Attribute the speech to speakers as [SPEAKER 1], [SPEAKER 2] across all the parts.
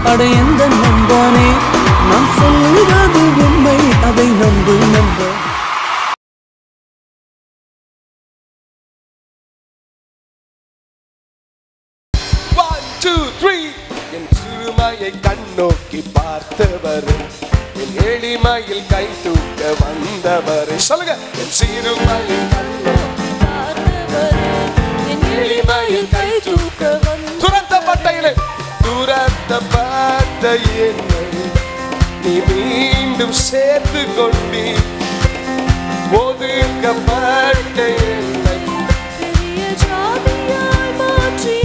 [SPEAKER 1] அட எந்த நண்பனே நான் சொல்லுவது உண்மை அதை நம்பு நம்ப
[SPEAKER 2] என் சிறுமையை கண்ணோக்கி பார்த்தவர் என் எளிமையில் கை தூக்க வந்தவர் சொல்லுங்க என் சிறுமையை கண்ணோக்கி பார்த்தவர் என் எளிமையில் கை தூக்க துரத்தப்பட்ட என்னை நீ மீண்டும் சேர்த்து கொண்டி ஒதுக்கப்பட்ட என்னை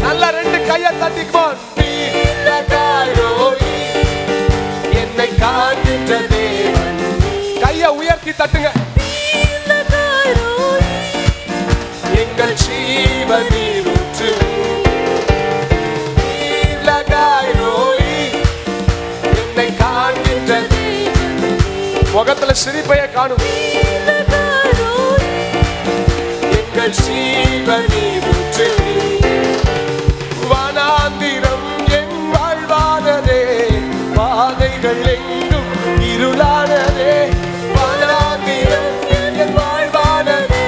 [SPEAKER 2] நல்ல ரெண்டு கையை தட்டிக்குவோம் என்னை காண்கின்ற தேவன் கையை உயர்த்தி தட்டுங்க எங்கள் ஜீவனில் ஊற்று என்னை காண்கின்ற முகத்துல சிரிப்பைய காணும் எங்கள் ஜீவனில் ஊற்று வனாந்திரம் என் வாழ்வானதே பாதைகள் எங்கும் இருளானதே வனாந்திரம் என் வாழ்வானதே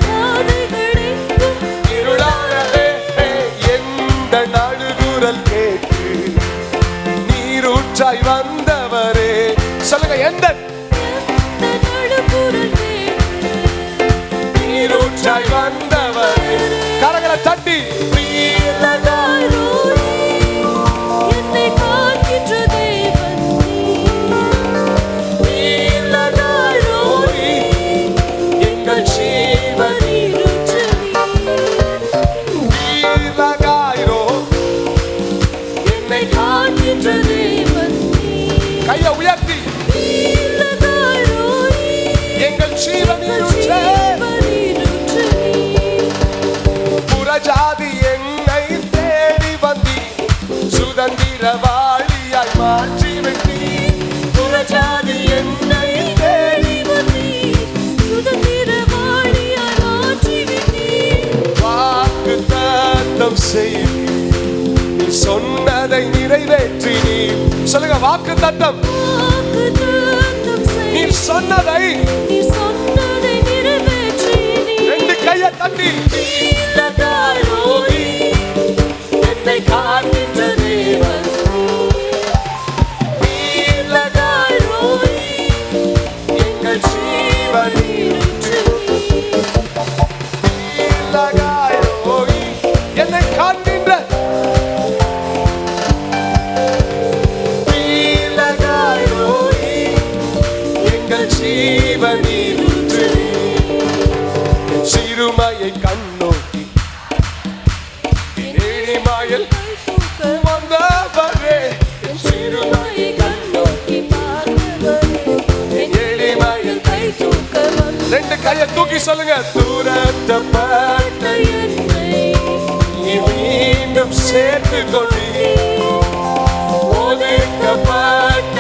[SPEAKER 2] பாதைகள் எங்கும் இருளானதே எந்த நடுகுரல் கேட்டு நீரூற்றாய் வந்தவரே சொல்லுங்க எந்த நடுகுரல் கேட்டு நீரூற்றாய் வந்தவரே கரங்களை தட்டி கையை உயர்த்தி எங்கள் ஜீவனில் புறஜாதி என்னை தேடி வந்தி சுதந்திரவாளியாய் மாற்றி விட்டி புறஜாதி என்னை தேடி வந்தி சுதந்திரவாளியாய் மாற்றி விட்டி வாக்குத்தத்தம் செய்தி நீ சொன்னதை நிறைவேற்றி நீ சொல்லுங்க வாக்குத்தத்தம் நீ சொன்னதை நிறைவேற்றி ரெண்டு கையை தட்டி என்னை காண்கின்ற தேவன் எங்கள் ஜீவனில் என்னை காண்கின்ற எங்கள் ஜீவனில் சிறுமையை கண்ணோக்கி எளிமையில் வந்தவரே சிறுமையை கண்ணோக்கி எளிமையில் கை தூக்க ரெண்டு கையை தூக்கி சொல்லுங்க துரத்தப்பட்ட என்னை நீ மீண்டும் சேர்த்து கொண்டு ஒதுக்கப்பட்ட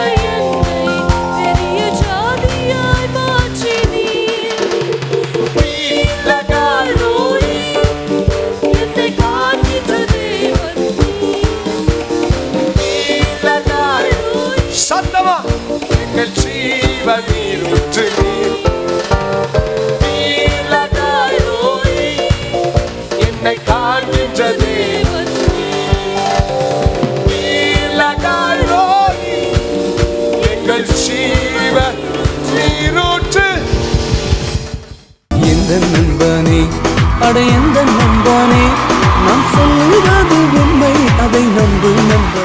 [SPEAKER 2] சத்தமா எங்கள் ஜீவனில் ஊற்று என்னை காண்கின்ற தேவன் எங்கள் ஜீவ நீரூற்று
[SPEAKER 1] எந்த நண்பனே அட எந்த நண்பனே நான் சொல்லுவது உண்மை அதை நம்பு நம்ப